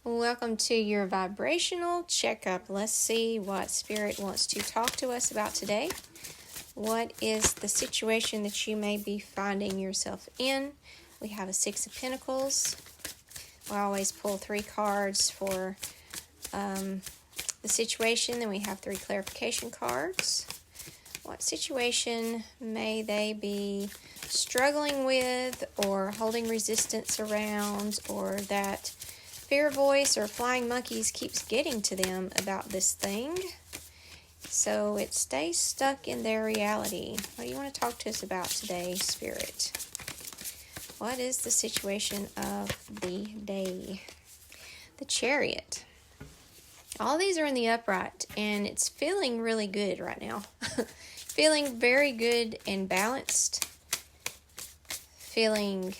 Welcome to your vibrational checkup. Let's see what Spirit wants to talk to us about today. What is the situation that you may be finding yourself in? We have a Six of Pentacles. We always pull 3 cards for the situation. Then we have 3 clarification cards. What situation may they be struggling with or holding resistance around, or that fear voice or flying monkeys keeps getting to them about this thing, so it stays stuck in their reality? What do you want to talk to us about today, Spirit? What is the situation of the day? The Chariot. All these are in the upright, and it's feeling really good right now. Feeling very good and balanced. Feeling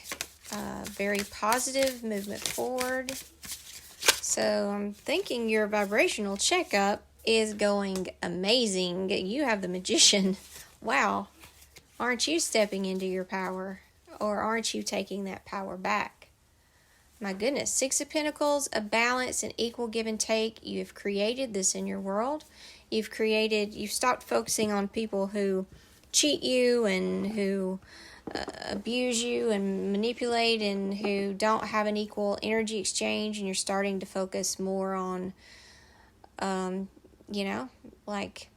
very positive movement forward. So I'm thinking your vibrational checkup is going amazing. You have the Magician. Wow. Aren't you stepping into your power? Or aren't you taking that power back? My goodness. 6 of Pentacles, a balance and equal give and take. You've created this in your world. You've stopped focusing on people who cheat you and who abuse you and manipulate and who don't have an equal energy exchange, and you're starting to focus more on like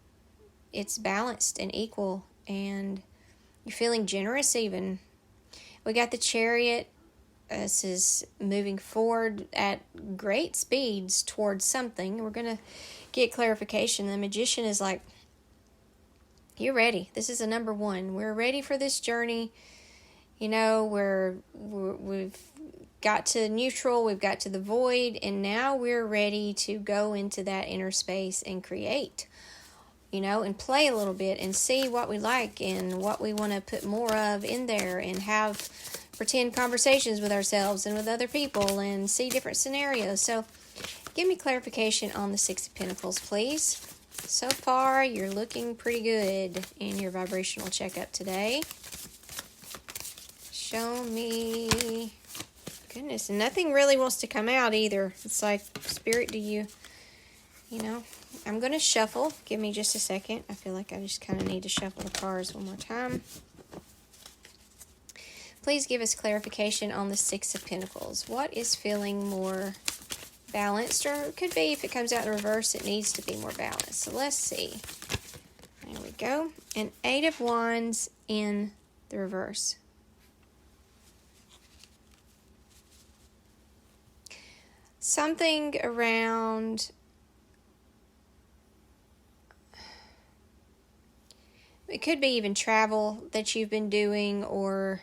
it's balanced and equal, and you're feeling generous even. We got the Chariot. This is moving forward at great speeds towards something. We're going to get clarification. The Magician is like, you're ready. This is a number 1. We're ready for this journey. You know, we've got to neutral, we've got to the void, and now we're ready to go into that inner space and create, and play a little bit and see what we like and what we want to put more of in there, and have pretend conversations with ourselves and with other people and see different scenarios. So give me clarification on the 6 of Pentacles, please. So far, you're looking pretty good in your vibrational checkup today. Show me. Goodness, and nothing really wants to come out either. It's like, Spirit, I'm going to shuffle. Give me just a second. I feel like I just kind of need to shuffle the cards one more time. Please give us clarification on the 6 of Pentacles. What is feeling more balanced? Or it could be, if it comes out in reverse, it needs to be more balanced. So let's see. There we go. And 8 of Wands in the reverse. Something around it could be even travel that you've been doing, or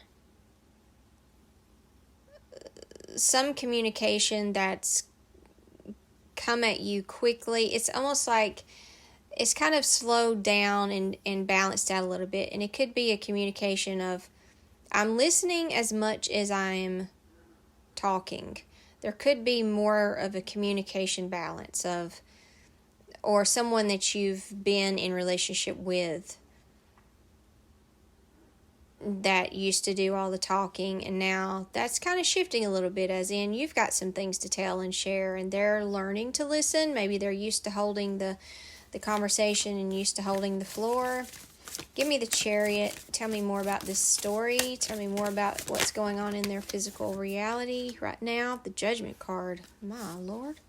some communication that's come at you quickly. It's almost like it's kind of slowed down and balanced out a little bit. And it could be a communication of, I'm listening as much as I'm talking. There could be more of a communication balance of, or someone that you've been in relationship with that used to do all the talking, and now that's kind of shifting a little bit, as in you've got some things to tell and share, and they're learning to listen. Maybe they're used to holding the conversation and used to holding the floor. Give me the Chariot. Tell me more about this story. Tell me more about what's going on in their physical reality right now. The Judgment card. My Lord.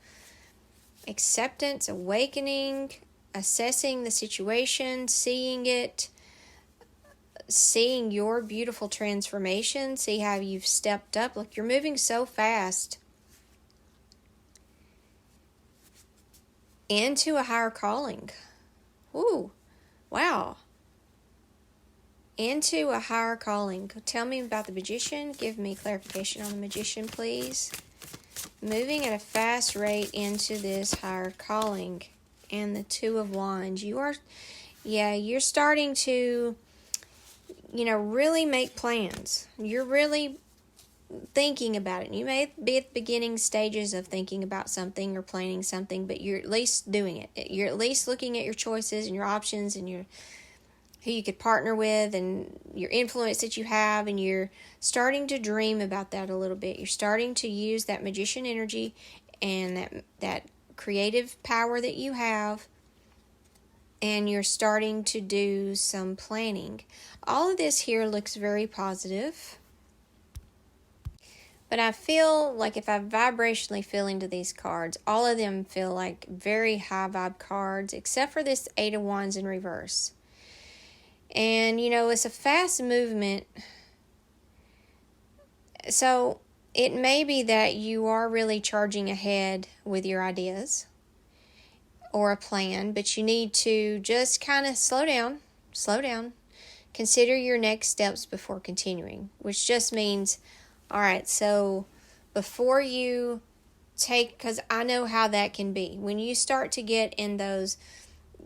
Acceptance, awakening, assessing the situation, seeing it, seeing your beautiful transformation, see how you've stepped up. Look, you're moving so fast into a higher calling. Ooh, wow. Into a higher calling. Tell me about the Magician. Give me clarification on the Magician, please. Moving at a fast rate into this higher calling. And the 2 of Wands. You're starting to really make plans. You're really thinking about it. You may be at the beginning stages of thinking about something or planning something, but you're at least doing it. You're at least looking at your choices and your options, and who you could partner with and your influence that you have, and you're starting to dream about that a little bit. You're starting to use that magician energy and that creative power that you have, and you're starting to do some planning. All of this here looks very positive. But I feel like if I vibrationally feel into these cards, all of them feel like very high vibe cards, except for this Eight of Wands in reverse. And, it's a fast movement. So it may be that you are really charging ahead with your ideas or a plan, but you need to just kind of slow down. Consider your next steps before continuing, which just means, all right, so before you take, because I know how that can be. When you start to get in those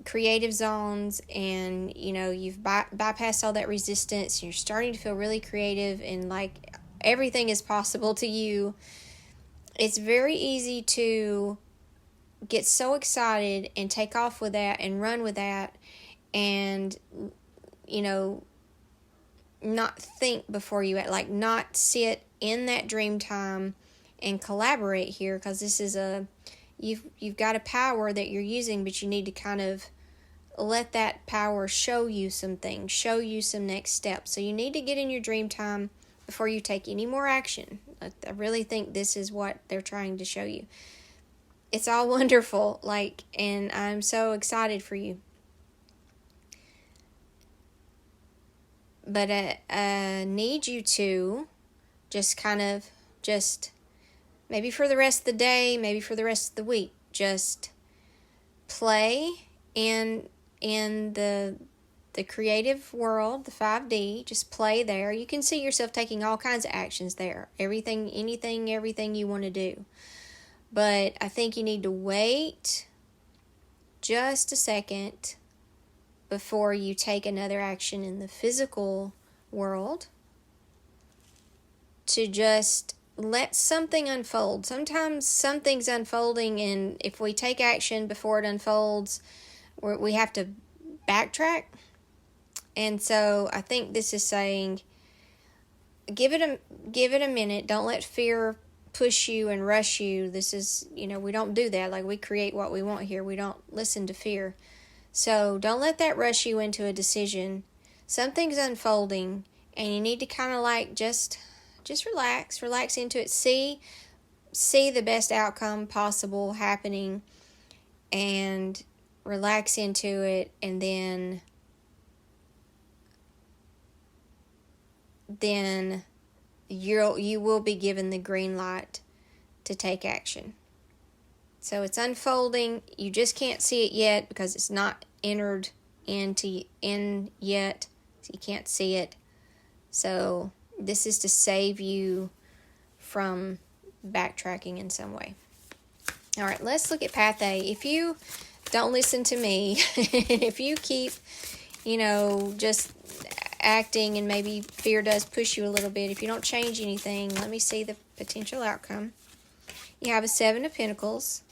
creative zones and, you've bypassed all that resistance, you're starting to feel really creative and like everything is possible to you, it's very easy to get so excited and take off with that and run with that and, not think before you act, like not sit in that dream time and collaborate here, because this is you've got a power that you're using, but you need to kind of let that power show you some things, show you some next steps. So you need to get in your dream time before you take any more action. I really think this is what they're trying to show you. It's all wonderful, and I'm so excited for you. But I need you to just maybe for the rest of the day, maybe for the rest of the week, just play in the creative world, the 5D. Just play there. You can see yourself taking all kinds of actions there. Everything you want to do. But I think you need to wait just a second before you take another action in the physical world, to just let something unfold. Sometimes something's unfolding, and if we take action before it unfolds, we have to backtrack. And so I think this is saying, give it a minute. Don't let fear push you and rush you. This is, we don't do that. Like, we create what we want here. We don't listen to fear. So don't let that rush you into a decision. Something's unfolding, and you need to kind of just relax into it. See the best outcome possible happening, and relax into it, and then you will be given the green light to take action. So it's unfolding. You just can't see it yet because it's not entered in yet. So you can't see it. So this is to save you from backtracking in some way. All right, let's look at Path A. If you don't listen to me, if you keep, just acting, and maybe fear does push you a little bit, if you don't change anything, let me see the potential outcome. You have a 7 of Pentacles.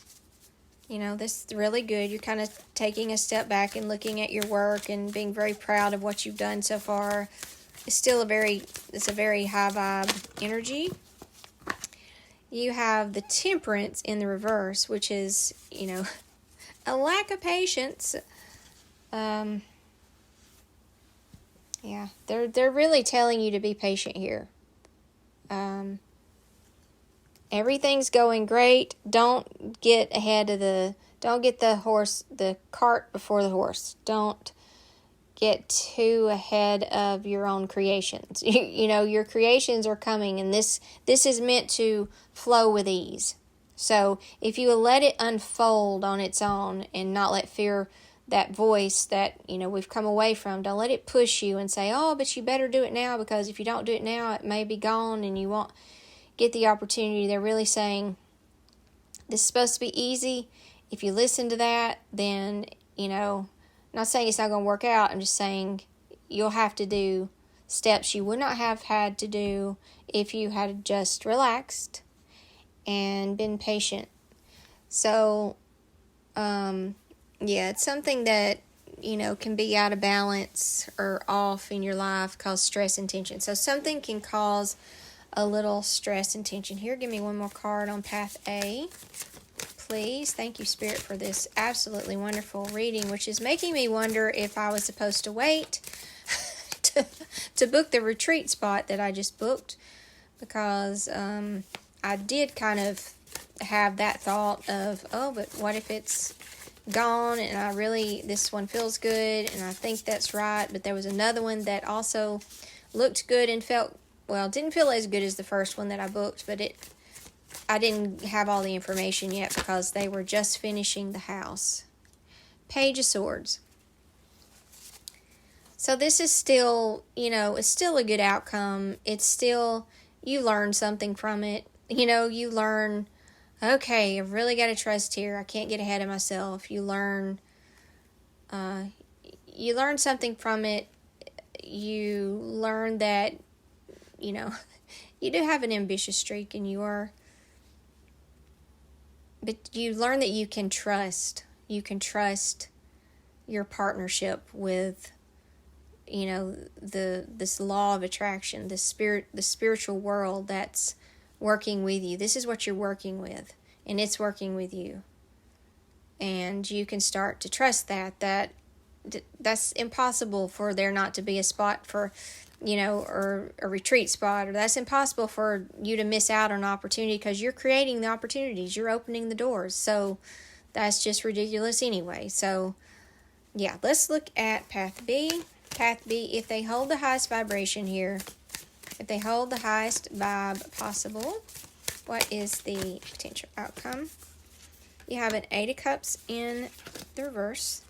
This is really good. You're kind of taking a step back and looking at your work and being very proud of what you've done so far. It's a very high vibe energy. You have the Temperance in the reverse, which is, a lack of patience. Yeah, they're really telling you to be patient here. Everything's going great. Don't get the cart before the horse. Don't get too ahead of your own creations. Your creations are coming, and this is meant to flow with ease. So if you let it unfold on its own and not let fear, that voice that, we've come away from, don't let it push you and say, oh, but you better do it now, because if you don't do it now, it may be gone and you won't get the opportunity. They're really saying this is supposed to be easy. If you listen to that, then, I'm not saying it's not going to work out. I'm just saying you'll have to do steps you would not have had to do if you had just relaxed and been patient. So, it's something that can be out of balance or off in your life, cause stress and tension. So something can cause a little stress and tension. Here, give me one more card on Path A, please. Thank you, Spirit, for this absolutely wonderful reading, which is making me wonder if I was supposed to wait to book the retreat spot that I just booked, because I did kind of have that thought of, oh, but what if it's gone and this one feels good and I think that's right, but there was another one that also looked good and didn't feel as good as the first one that I booked, but I didn't have all the information yet because they were just finishing the house. Page of Swords. So this is still, it's still a good outcome. It's still, you learn something from it. You learn, okay, I've really got to trust here. I can't get ahead of myself. You learn something from it. You learn that, you do have an ambitious streak but you learn that you can trust. You can trust your partnership with, this law of attraction, the spiritual world that's working with you. This is what you're working with, and it's working with you. And you can start to trust that's impossible for there not to be a spot for, or a retreat spot, or that's impossible for you to miss out on an opportunity because you're creating the opportunities, you're opening the doors. So that's just ridiculous anyway. So yeah, let's look at Path B. Path B, if they hold the highest vibration here, if they hold the highest vibe possible, what is the potential outcome? You have an 8 of Cups in the reverse.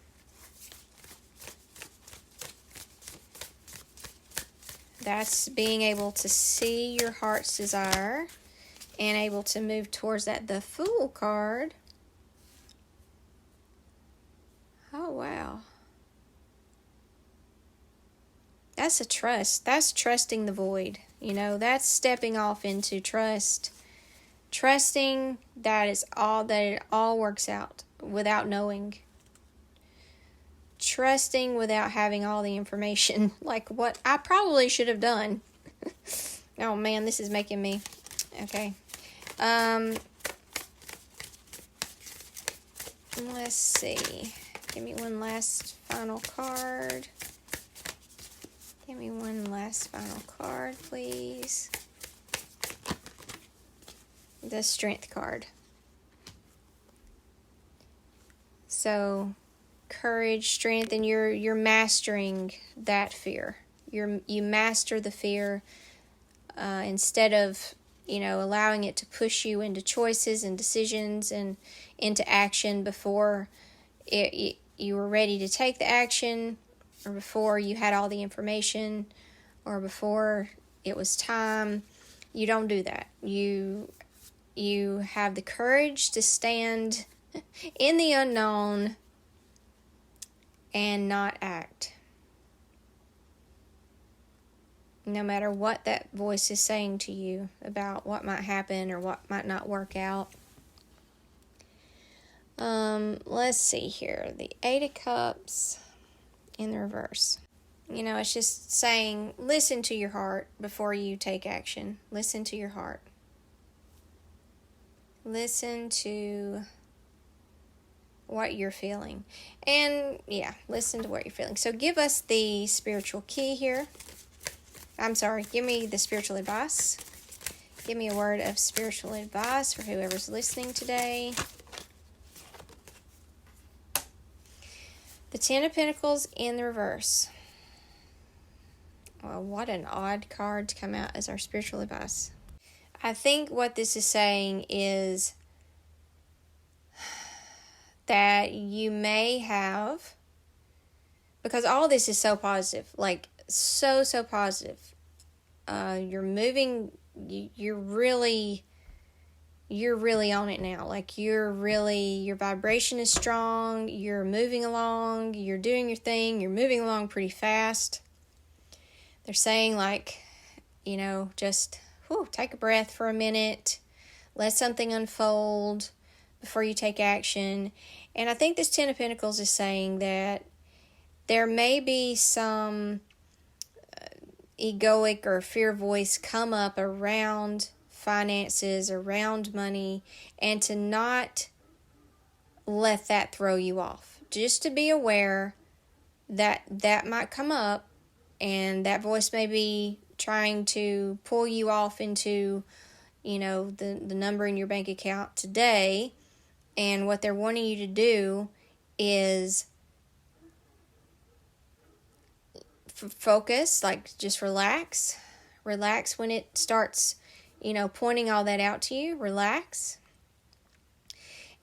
That's being able to see your heart's desire and able to move towards that. The Fool card. Oh, wow. That's a trust. That's trusting the void. That's stepping off into trust. Trusting that it all works out without knowing. Trusting without having all the information, like what I probably should have done. Oh man, this is making me okay. Let's see. Give me one last final card. Give me one last final card, please. The Strength card. So courage, strength, and you're mastering that fear. You master the fear instead of allowing it to push you into choices and decisions and into action before you were ready to take the action, or before you had all the information, or before it was time. You don't do that. You have the courage to stand in the unknown and not act. No matter what that voice is saying to you about what might happen or what might not work out. Let's see here. The 8 of Cups in the reverse. It's just saying, listen to your heart before you take action. Listen to your heart. Listen to what you're feeling. And yeah, listen to what you're feeling. So give us the spiritual key here. Give me the spiritual advice. Give me a word of spiritual advice for whoever's listening today. The 10 of Pentacles in the reverse. Well, what an odd card to come out as our spiritual advice. I think what this is saying is that you may have, because all this is so positive, like so positive. You're moving, you're really on it now. Like your vibration is strong, you're moving along, you're doing your thing, you're moving along pretty fast. They're saying just take a breath for a minute, let something unfold before you take action. And I think this 10 of Pentacles is saying that there may be some egoic or fear voice come up around finances, around money, and to not let that throw you off. Just to be aware that that might come up, and that voice may be trying to pull you off into, the number in your bank account today. And what they're wanting you to do is focus, like just relax. Relax when it starts, pointing all that out to you. Relax.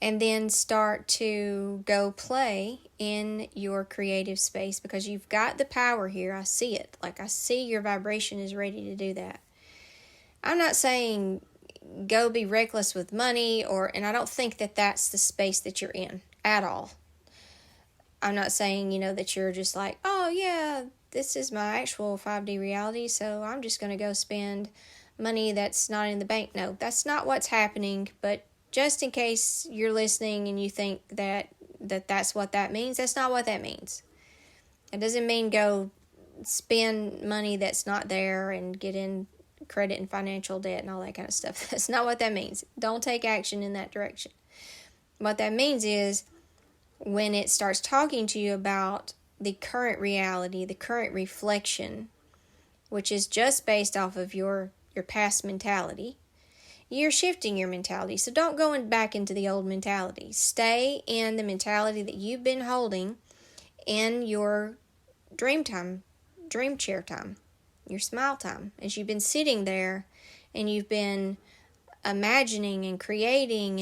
And then start to go play in your creative space, because you've got the power here. I see it. Like, I see your vibration is ready to do that. I'm not saying go be reckless with money, and I don't think that that's the space that you're in at all. I'm not saying, that you're just like, oh yeah, this is my actual 5D reality, so I'm just going to go spend money that's not in the bank. No, that's not what's happening. But just in case you're listening and you think that's what that means, that's not what that means. It doesn't mean go spend money that's not there and get in credit and financial debt and all that kind of stuff. That's not what that means. Don't take action in that direction. What that means is, when it starts talking to you about the current reality, the current reflection, which is just based off of your past mentality, you're shifting your mentality. So don't go back into the old mentality. Stay in the mentality that you've been holding in your dream time, dream chair time, your smile time, as you've been sitting there and you've been imagining and creating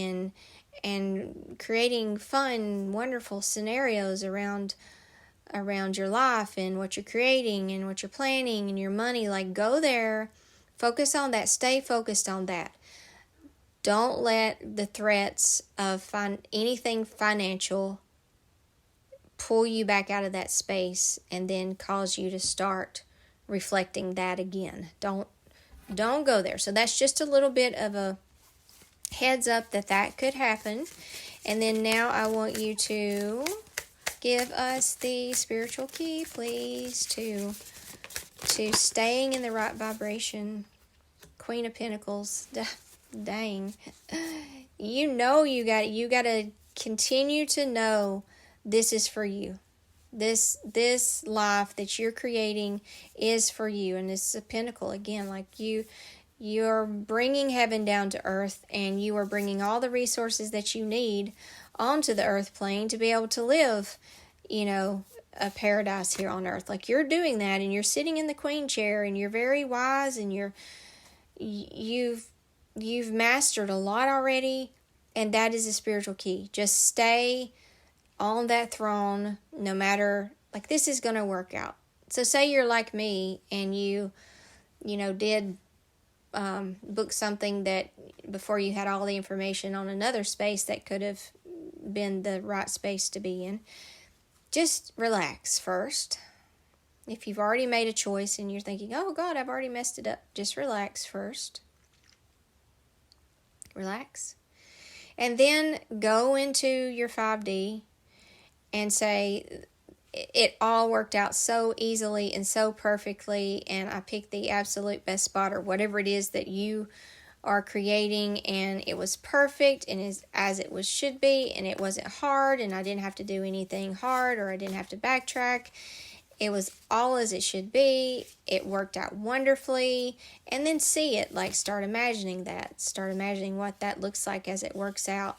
and creating fun, wonderful scenarios around your life and what you're creating and what you're planning and your money. Like, go there, focus on that, stay focused on that. Don't let the threats of anything financial pull you back out of that space and then cause you to start reflecting that again. Don't go there. So that's just a little bit of a heads up that could happen. And then now I want you to give us the spiritual key, please, to staying in the right vibration. Queen of Pentacles. Dang. You got to continue to know this is for you. This life that you're creating is for you. And this is a pentacle again. Like, you're bringing heaven down to earth, and you are bringing all the resources that you need onto the earth plane to be able to live, a paradise here on earth. Like, you're doing that, and you're sitting in the queen chair, and you're very wise, and you've mastered a lot already, and that is a spiritual key. Just stay on that throne, no matter, like, this is going to work out. So say you're like me, and you did book something that before you had all the information on another space that could have been the right space to be in. Just relax first. If you've already made a choice and you're thinking, oh God, I've already messed it up, just relax first. Relax. And then go into your 5D and say, it all worked out so easily and so perfectly, and I picked the absolute best spot, or whatever it is that you are creating, and it was perfect and is as it should be, and it wasn't hard, and I didn't have to do anything hard, or I didn't have to backtrack. It was all as it should be. It worked out wonderfully. And then see it, like, start imagining that. Start imagining what that looks like as it works out.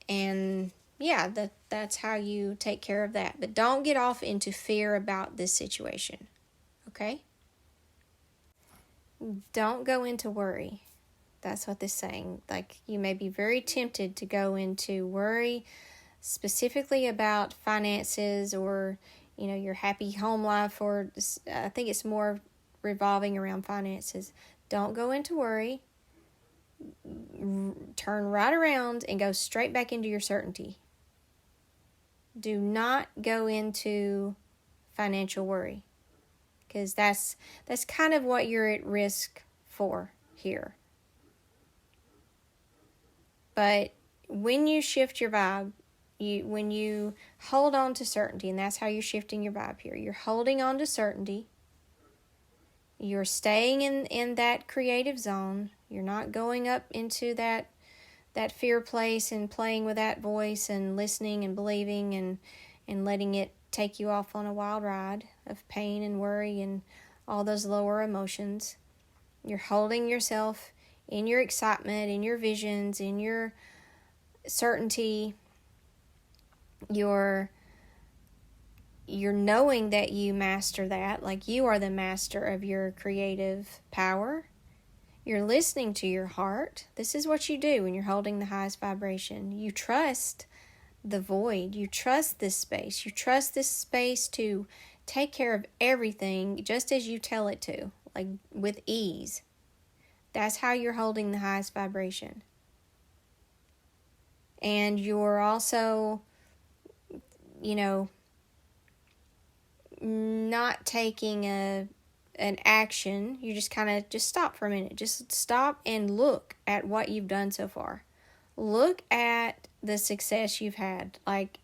And yeah, that's how you take care of that. But don't get off into fear about this situation. Okay? Don't go into worry. That's what this is saying. Like, you may be very tempted to go into worry specifically about finances, or your happy home life, or I think it's more revolving around finances. Don't go into worry. Turn right around and go straight back into your certainty. Do not go into financial worry, because that's kind of what you're at risk for here. But when you shift your vibe When you hold on to certainty, and that's how you're shifting your vibe here. You're holding on to certainty. You're staying in that creative zone. You're not going up into that fear place and playing with that voice and listening and believing and letting it take you off on a wild ride of pain and worry and all those lower emotions. You're holding yourself in your excitement, in your visions, in your certainty. You're knowing that you master that, like you are the master of your creative power. You're listening to your heart. This is what you do when you're holding the highest vibration. You trust the void. You trust this space. You trust this space to take care of everything just as you tell it to, like with ease. That's how you're holding the highest vibration. And you're also, not taking an action. You just kind of just stop for a minute. Just stop and look at what you've done so far. Look at the success you've had, like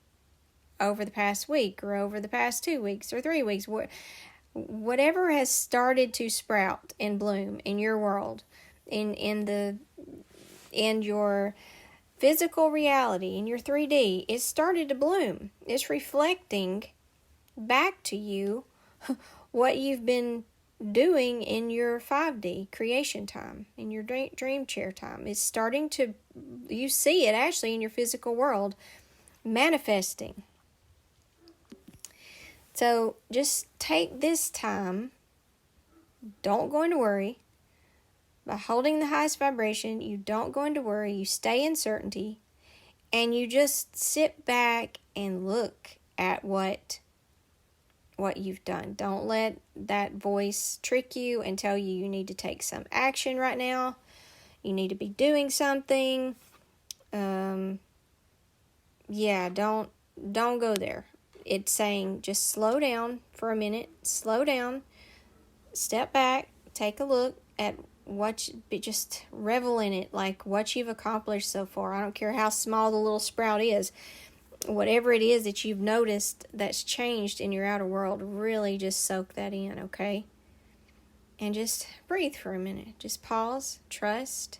over the past week or over the past 2 weeks or 3 weeks. Whatever has started to sprout and bloom in your world, in your physical reality, in your 3D, it started to bloom. It's reflecting back to you what you've been doing in your 5D creation time, in your dream chair time. It's starting to, you see it actually in your physical world manifesting. So just take this time. Don't go into worry. By holding the highest vibration, you don't go into worry. You stay in certainty. And you just sit back and look at what you've done. Don't let that voice trick you and tell you need to take some action right now. You need to be doing something. Don't go there. It's saying just slow down for a minute. Slow down. Step back. Take a look at just revel in it, like what you've accomplished so far. I don't care how small the little sprout is. Whatever it is that you've noticed that's changed in your outer world, really just soak that in, okay? And just breathe for a minute. Just pause, trust,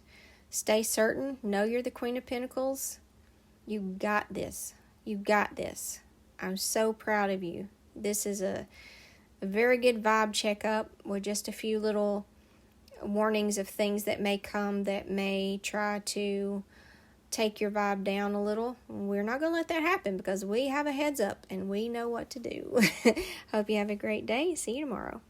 stay certain, know you're the Queen of Pentacles. You got this. You got this. I'm so proud of you. This is a very good vibe checkup with just a few little warnings of things that may come that may try to take your vibe down a little. We're not going to let that happen because we have a heads up and we know what to do. Hope you have a great day. See you tomorrow.